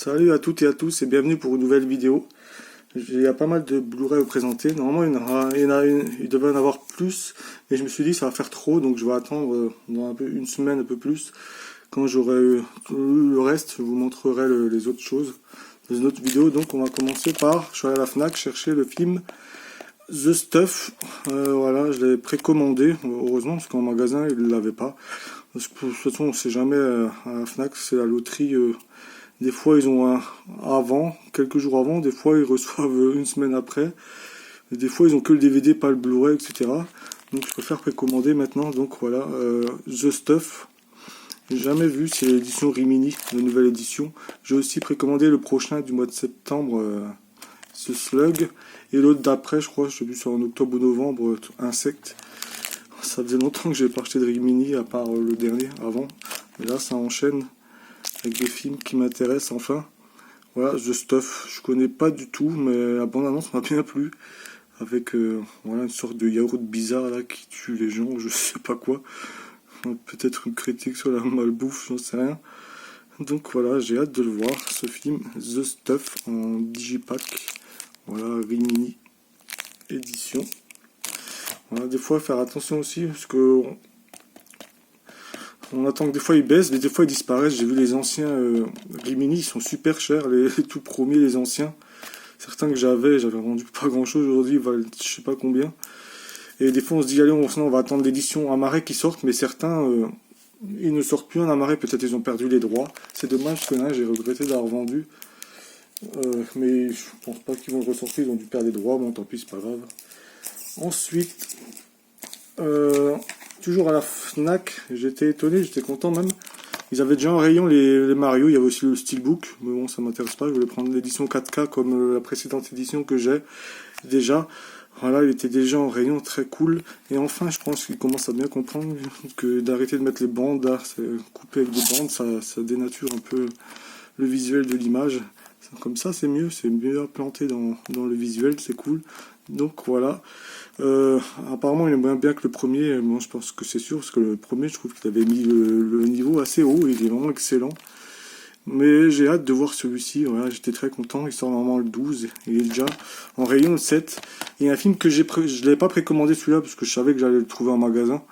Salut à toutes et à tous et bienvenue pour une nouvelle vidéo. Il y a pas mal de Blu-ray à présenter. Normalement il devait en avoir plus, mais je me suis dit ça va faire trop, donc je vais attendre dans une semaine un peu plus. Quand j'aurai eu le reste, je vous montrerai les autres choses dans une autre vidéo. Donc on va commencer par, je suis allé à la Fnac chercher le film The Stuff. Voilà, je l'ai précommandé, heureusement, parce qu'en magasin il ne l'avait pas. Parce que, de toute façon on sait jamais, à la Fnac c'est la loterie. Des fois, ils ont quelques jours avant. Des fois, ils reçoivent une semaine après. Et des fois, ils ont que le DVD, pas le Blu-ray, etc. Donc, je préfère précommander maintenant. Donc, voilà, The Stuff. J'ai jamais vu, c'est l'édition Rimini, la nouvelle édition. J'ai aussi précommandé le prochain du mois de septembre, ce Slug. Et l'autre d'après, je crois, j'ai vu sur en octobre ou novembre, Insect. Ça faisait longtemps que j'ai pas acheté de Rimini, à part le dernier, avant. Mais là, ça enchaîne avec des films qui m'intéressent enfin. Voilà, The Stuff, je connais pas du tout, mais la bande-annonce m'a bien plu. Avec voilà, une sorte de yaourt bizarre là qui tue les gens, je sais pas quoi. Peut-être une critique sur la malbouffe, j'en sais rien. Donc voilà, j'ai hâte de le voir, ce film, The Stuff, en digipack. Voilà, Rimini édition. Voilà, des fois faire attention aussi, parce que on attend que des fois ils baissent, mais des fois ils disparaissent. J'ai vu les anciens Rimini, ils sont super chers, les tout premiers, les anciens. Certains que j'avais vendu pas grand chose, aujourd'hui ils valent je sais pas combien. Et des fois on se dit allez, on va attendre l'édition Amaré qui sortent, mais certains ils ne sortent plus en Amaré, peut-être ils ont perdu les droits. C'est dommage parce que là j'ai regretté d'avoir vendu. Mais je pense pas qu'ils vont le ressortir, ils ont dû perdre les droits, bon tant pis c'est pas grave. Ensuite, toujours à la Fnac, j'étais étonné, j'étais content même. Ils avaient déjà en rayon les Mario, il y avait aussi le Steelbook, mais bon ça m'intéresse pas, je voulais prendre l'édition 4K comme la précédente édition que j'ai déjà. Voilà, il était déjà en rayon, très cool. Et enfin, je pense qu'ils commencent à bien comprendre que d'arrêter de mettre les bandes, là, couper avec des bandes, ça dénature un peu le visuel de l'image. Comme ça, c'est mieux implanté dans le visuel, c'est cool. Donc voilà. Apparemment, il est moins bien que le premier. Bon, je pense que c'est sûr, parce que le premier, je trouve qu'il avait mis le niveau assez haut. Il est vraiment excellent. Mais j'ai hâte de voir celui-ci. Voilà, j'étais très content. Il sort normalement le 12. Il est déjà en rayon le 7. Et un film que je ne l'ai pas précommandé celui-là, parce que je savais que j'allais le trouver en magasin.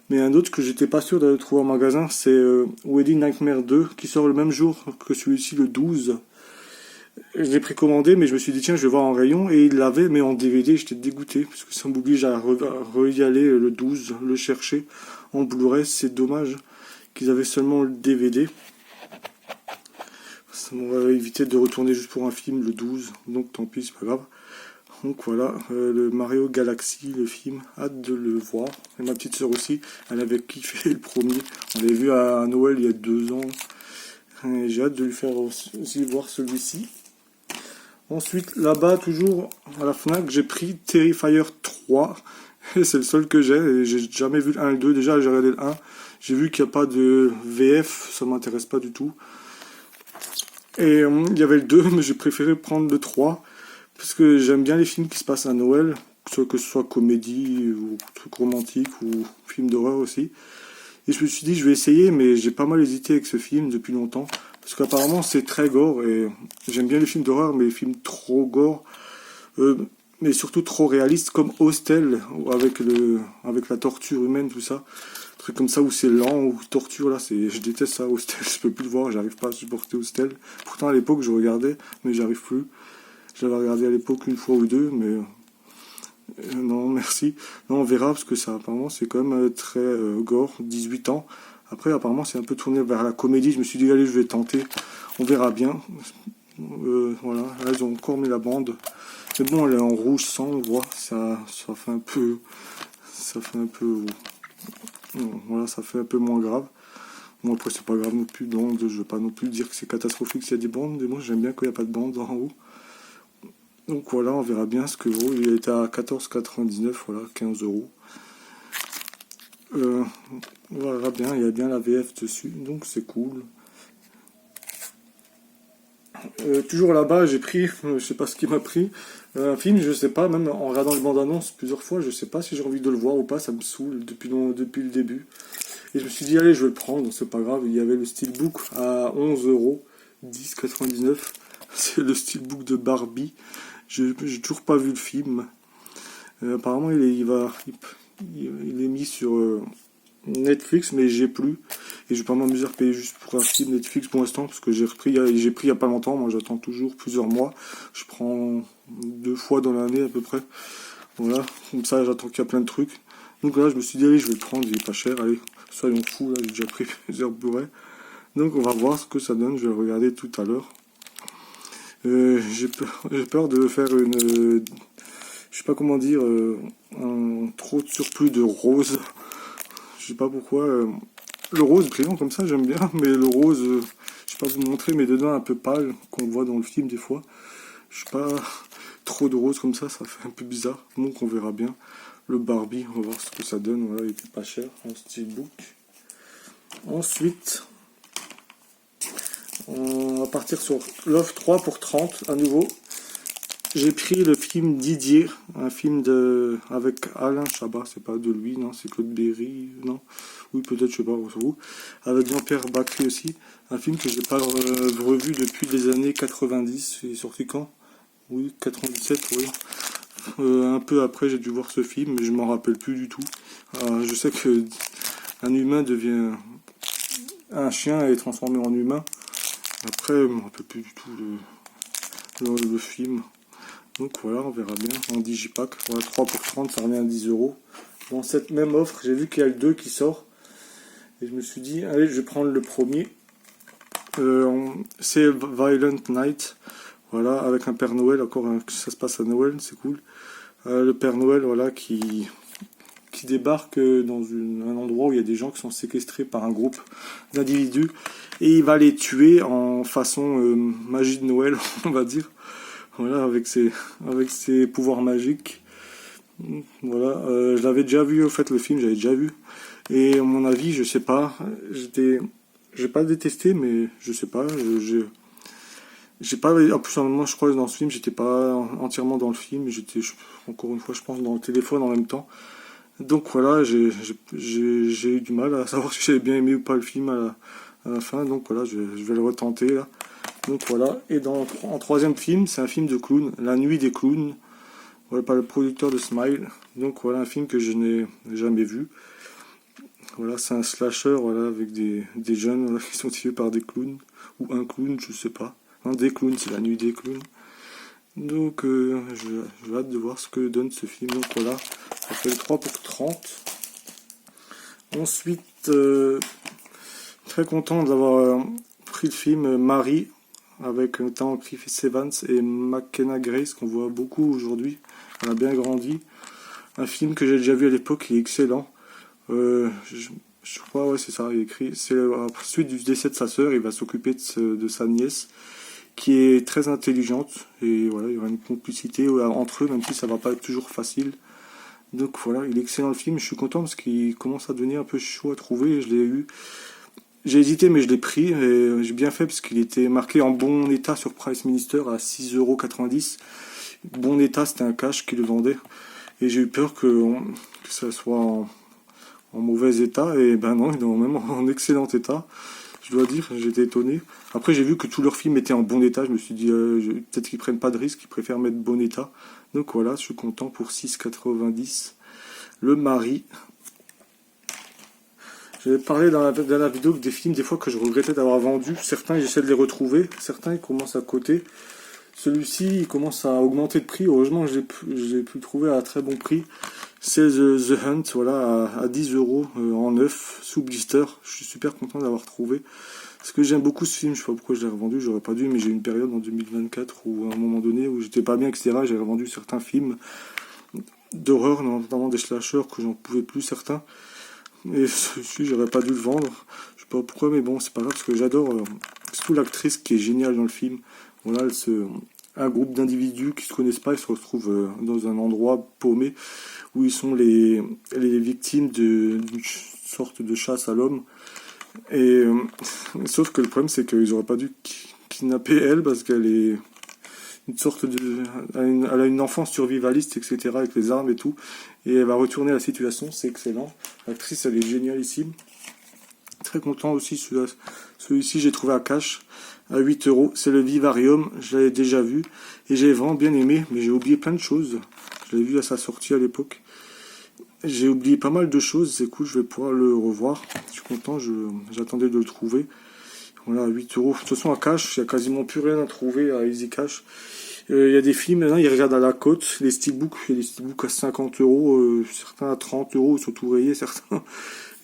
Mais un autre que j'étais pas sûr d'aller le trouver en magasin, c'est Wedding Nightmare 2, qui sort le même jour que celui-ci, le 12. Je l'ai précommandé, mais je me suis dit tiens, je vais voir en rayon, et il l'avait, mais en DVD, j'étais dégoûté, parce que ça m'oblige à y aller le 12, le chercher en Blu-ray. C'est dommage qu'ils avaient seulement le DVD. Ça m'aurait évité de retourner juste pour un film le 12, donc tant pis, c'est pas grave. Donc voilà, le Mario Galaxy, le film, hâte de le voir. Et ma petite sœur aussi, elle avait kiffé le premier. On l'avait vu à Noël il y a 2 ans. Et j'ai hâte de lui faire aussi voir celui-ci. Ensuite, là-bas, toujours à la Fnac, j'ai pris Terrifier 3. Et c'est le seul que j'ai. Et j'ai jamais vu le 1 et le 2. Déjà, j'ai regardé le 1. J'ai vu qu'il n'y a pas de VF. Ça m'intéresse pas du tout. Et il y avait le 2, mais j'ai préféré prendre le 3. Parce que j'aime bien les films qui se passent à Noël. Que ce soit comédie ou truc romantique ou film d'horreur aussi. Et je me suis dit, je vais essayer, mais j'ai pas mal hésité avec ce film depuis longtemps. Parce qu'apparemment, c'est très gore. Et j'aime bien les films d'horreur, mais les films trop gore. Mais surtout trop réalistes, comme Hostel, avec la torture humaine, tout ça. Truc comme ça où c'est lent, ou torture, là, je déteste ça, Hostel. Je peux plus le voir, j'arrive pas à supporter Hostel. Pourtant, à l'époque, je regardais, mais j'arrive plus. Je l'avais regardé à l'époque une fois ou deux, mais... non, merci. Non, on verra, parce que ça, apparemment, c'est quand même très gore, 18 ans. Après, apparemment, c'est un peu tourné vers la comédie. Je me suis dit, allez, je vais tenter. On verra bien. Voilà, là, ils ont encore mis la bande. Mais bon, elle est en rouge sang, on voit. Ça fait un peu... voilà, ça fait un peu moins grave. Bon, après, c'est pas grave non plus. Donc, je vais pas non plus dire que c'est catastrophique s'il y a des bandes. Mais moi, j'aime bien quand il n'y a pas de bande en haut. Donc voilà, on verra bien ce que vaut. Il était à 14,99, voilà, 15 €. On verra bien, il y a bien la VF dessus, donc c'est cool. Toujours là-bas, j'ai pris, je sais pas ce qui m'a pris, un film, je sais pas, même en regardant le bande-annonce plusieurs fois, je sais pas si j'ai envie de le voir ou pas, ça me saoule depuis le début. Et je me suis dit, allez, je vais le prendre, c'est pas grave. Il y avait le Steelbook à 11 €. 10,99. C'est le steelbook de Barbie. J'ai toujours pas vu le film. Apparemment il est mis sur Netflix, mais j'ai plus. Et je vais pas m'amuser à payer juste pour un film Netflix pour l'instant, parce que j'ai pris il y a pas longtemps. Moi j'attends toujours plusieurs mois. Je prends 2 fois dans l'année à peu près. Voilà, comme ça j'attends qu'il y a plein de trucs. Donc là je me suis dit allez, je vais le prendre, il est pas cher, allez, soyons fous, là j'ai déjà pris plusieurs Blu-ray. Donc on va voir ce que ça donne, je vais le regarder tout à l'heure. J'ai peur de faire je sais pas comment dire, un trop de surplus de rose. Je sais pas pourquoi. Le rose brillant comme ça j'aime bien, mais le rose, je sais pas vous montrer, mais dedans un peu pâle, qu'on voit dans le film des fois. Je sais pas, trop de rose comme ça fait un peu bizarre. Donc on verra bien. Le Barbie, on va voir ce que ça donne. Voilà, il était pas cher en steelbook. Ensuite, on va partir sur l'offre 3 pour 30 à nouveau. J'ai pris le film Didier, un film avec Alain Chabat, c'est pas de lui, non, c'est Claude Berry, non, oui peut-être, je sais pas, où, avec Jean-Pierre Bacry aussi, un film que j'ai pas revu depuis les années 90, il est sorti quand? Oui, 97, oui. Un peu après, j'ai dû voir ce film, mais je m'en rappelle plus du tout. Je sais que un humain devient un chien et est transformé en humain. Après, je me rappelle plus du tout le film. Donc voilà, on verra bien en digipack. Voilà, 3 pour 30, ça revient à 10 euros. Dans cette même offre, j'ai vu qu'il y a le 2 qui sort. Et je me suis dit, allez, je vais prendre le premier. C'est Violent Night. Voilà, avec un Père Noël, encore ça se passe à Noël, c'est cool. Le Père Noël, voilà, qui débarque dans un endroit où il y a des gens qui sont séquestrés par un groupe d'individus. Et il va les tuer en façon magie de Noël, on va dire. Voilà, avec ses pouvoirs magiques. Voilà, je l'avais déjà vu, au fait, le film, j'avais déjà vu. Et à mon avis, je sais pas, j'ai pas détesté, mais je sais pas, j'ai pas, en plus, à un moment, je crois, dans ce film, j'étais pas entièrement dans le film, j'étais, encore une fois, je pense, dans le téléphone en même temps. Donc voilà, j'ai eu du mal à savoir si j'avais bien aimé ou pas le film à la fin, donc voilà, je vais le retenter, là. Donc voilà, et en troisième film, c'est un film de clown, La Nuit des clowns, voilà, par le producteur de Smile. Donc voilà, un film que je n'ai jamais vu. Voilà, c'est un slasher, voilà, avec des jeunes, voilà, qui sont tués par des clowns, ou un clown, je sais pas. Non, des clowns, c'est La Nuit des clowns. Donc j'ai hâte de voir ce que donne ce film. Donc voilà, ça fait le 3 pour 30. Ensuite, très content d'avoir pris le film Marie, avec notamment Chris Evans et McKenna Grace, qu'on voit beaucoup aujourd'hui. Elle a bien grandi. Un film que j'ai déjà vu à l'époque, il est excellent. Je crois, ouais, c'est ça, il écrit. C'est la suite du décès de sa sœur, il va s'occuper de sa nièce, qui est très intelligente. Et voilà, il y aura une complicité entre eux, même si ça va pas être toujours facile. Donc voilà, il est excellent le film. Je suis content parce qu'il commence à devenir un peu chaud à trouver. Je l'ai eu. J'ai hésité, mais je l'ai pris et j'ai bien fait parce qu'il était marqué en bon état sur Price Minister à 6,90 €. Bon état, c'était un cash qui le vendait. Et j'ai eu peur que ça soit en mauvais état. Et ben non, il est même en excellent état. Je dois dire, j'étais étonné. Après, j'ai vu que tous leurs films étaient en bon état. Je me suis dit, peut-être qu'ils prennent pas de risque, ils préfèrent mettre bon état. Donc voilà, je suis content pour 6,90 €. Le Mari. J'avais parlé dans la vidéo des films, des fois, que je regrettais d'avoir vendu. Certains, j'essaie de les retrouver. Certains, ils commencent à coter. Celui-ci, il commence à augmenter de prix. Heureusement, je l'ai pu le trouver à un très bon prix. C'est The Hunt, voilà, à 10 € en neuf, sous blister. Je suis super content d'avoir trouvé. Parce que j'aime beaucoup ce film. Je sais pas pourquoi je l'ai revendu. J'aurais pas dû, mais j'ai eu une période en 2024 où, à un moment donné, où j'étais pas bien, etc. J'ai revendu certains films d'horreur, notamment des slashers, que j'en pouvais plus, certains. Et celui-ci, j'aurais pas dû le vendre. Je sais pas pourquoi, mais bon, c'est pas grave, parce que j'adore surtout l'actrice qui est géniale dans le film. Voilà, un groupe d'individus qui se connaissent pas, ils se retrouvent dans un endroit paumé où ils sont les victimes d'une sorte de chasse à l'homme. Et sauf que le problème, c'est qu'ils auraient pas dû kidnapper elle, parce qu'elle est une sorte elle a une enfance survivaliste, etc., avec les armes et tout, et elle va retourner à la situation. C'est excellent. L'actrice, elle est génialissime. Très content aussi. Celui-ci, j'ai trouvé à cash à 8 euros. C'est le Vivarium, je l'avais déjà vu et j'ai vraiment bien aimé, mais j'ai oublié plein de choses. Je l'ai vu à sa sortie à l'époque. J'ai oublié pas mal de choses, c'est cool, je vais pouvoir le revoir. Je suis content, j'attendais de le trouver. Voilà, 8 euros. De toute façon, à Cash, il n'y a quasiment plus rien à trouver à Easy Cash. Il y a des films, maintenant, ils regardent à la cote. Les steelbooks, il y a des steelbooks à 50 euros, certains à 30 euros, surtout rayés, certains.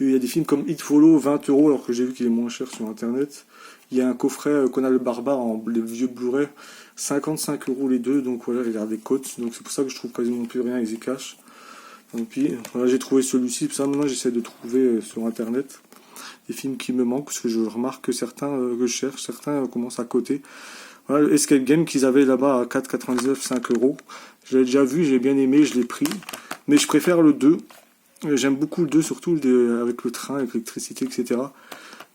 Et il y a des films comme It Follow, 20 euros, alors que j'ai vu qu'il est moins cher sur Internet. Il y a un coffret Conan le Barbare en les vieux Blu-ray, 55 euros les deux, donc voilà, regarde des cotes. Donc c'est pour ça que je trouve quasiment plus rien à Easy Cash. Tant pis. Voilà, j'ai trouvé celui-ci, pour ça maintenant j'essaie de trouver sur Internet des films qui me manquent, parce que je remarque que certains que je cherche, certains commencent à coter. Voilà, le Escape Game qu'ils avaient là-bas à 4,99, 5 euros. Je l'ai déjà vu, j'ai bien aimé, je l'ai pris. Mais je préfère le 2. J'aime beaucoup le 2, surtout avec le train, avec l'électricité, etc.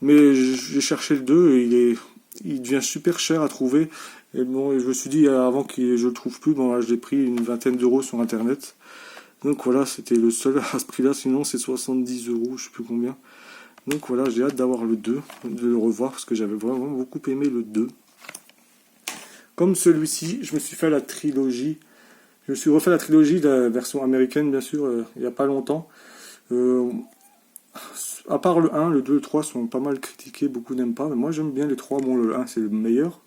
Mais j'ai cherché le 2 et il devient super cher à trouver. Et bon, je me suis dit, avant que je le trouve plus, bon, là, je l'ai pris une vingtaine d'euros sur Internet. Donc voilà, c'était le seul à ce prix-là. Sinon, c'est 70 euros, je sais plus combien. Donc voilà, j'ai hâte d'avoir le 2, de le revoir, parce que j'avais vraiment beaucoup aimé le 2. Comme celui-ci, je me suis fait la trilogie. Je me suis refait la trilogie de la version américaine, bien sûr, il n'y a pas longtemps. À part le 1, le 2 et le 3 sont pas mal critiqués, beaucoup n'aiment pas. Mais moi, j'aime bien les 3. Bon, le 1, c'est le meilleur.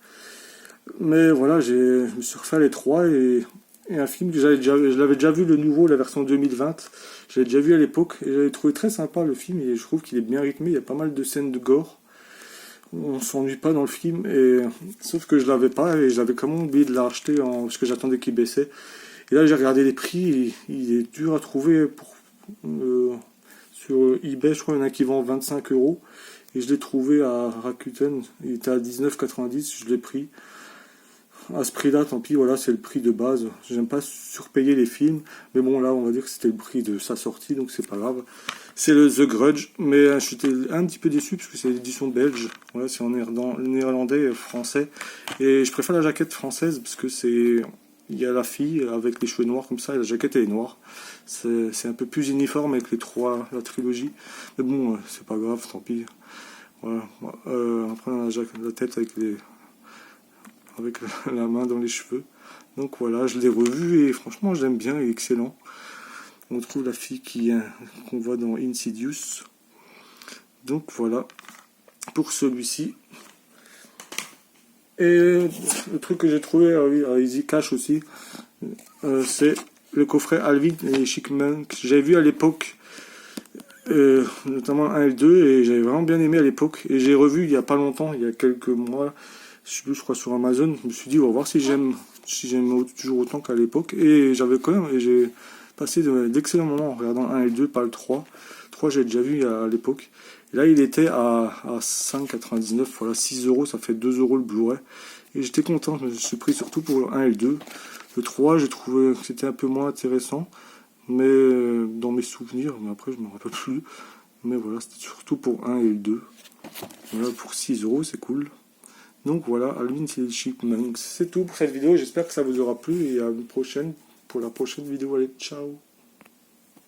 Mais voilà, je me suis refait les 3 et un film que je l'avais déjà vu, le nouveau, la version 2020. Je l'avais déjà vu à l'époque et j'avais trouvé très sympa le film. Et je trouve qu'il est bien rythmé, il y a pas mal de scènes de gore. On s'ennuie pas dans le film, sauf que je l'avais pas et j'avais quand même oublié de l'acheter parce que j'attendais qu'il baissait. Et là j'ai regardé les prix, et il est dur à trouver sur eBay, je crois qu'il y en a qui vendent 25 euros. Et je l'ai trouvé à Rakuten, il était à 19,90, je l'ai pris. À ce prix-là, tant pis, voilà, c'est le prix de base. J'aime pas surpayer les films, mais bon, là, on va dire que c'était le prix de sa sortie, donc c'est pas grave. C'est le The Grudge, mais j'étais un petit peu déçu parce que c'est l'édition belge. Voilà, c'est en néerlandais, français, et je préfère la jaquette française parce que il y a la fille avec les cheveux noirs comme ça, et la jaquette elle est noire. C'est un peu plus uniforme avec la trilogie, mais bon, c'est pas grave, tant pis. Voilà. Après, on a la tête avec la main dans les cheveux. Donc voilà, je l'ai revu et franchement, je l'aime bien, il est excellent. On trouve la fille qu'on voit dans Insidious. Donc voilà, pour celui-ci. Et le truc que j'ai trouvé à Easy Cash aussi, c'est le coffret Alvin et les Chipmunks. J'avais vu à l'époque, notamment 1 et 2, et j'avais vraiment bien aimé à l'époque. Et j'ai revu il n'y a pas longtemps, il y a quelques mois, je crois sur Amazon. Je me suis dit, on va voir si j'aime toujours autant qu'à l'époque. Et j'avais quand même, et j'ai passé d'excellents moments en regardant 1 et 2, pas le 3. 3 j'ai déjà vu à l'époque. Et là il était à 5,99, voilà, 6 euros, ça fait 2 euros le Blu-ray. Et j'étais content, je me suis pris surtout pour le 1 et le 2. Le 3, j'ai trouvé que c'était un peu moins intéressant, mais dans mes souvenirs, mais après je me rappelle plus. Mais voilà, c'était surtout pour 1 et le 2. Voilà, pour 6 euros, c'est cool. Donc voilà, Alvin et les Chipmunks. C'est tout pour cette vidéo, j'espère que ça vous aura plu et à une prochaine, pour la prochaine vidéo. Allez, ciao!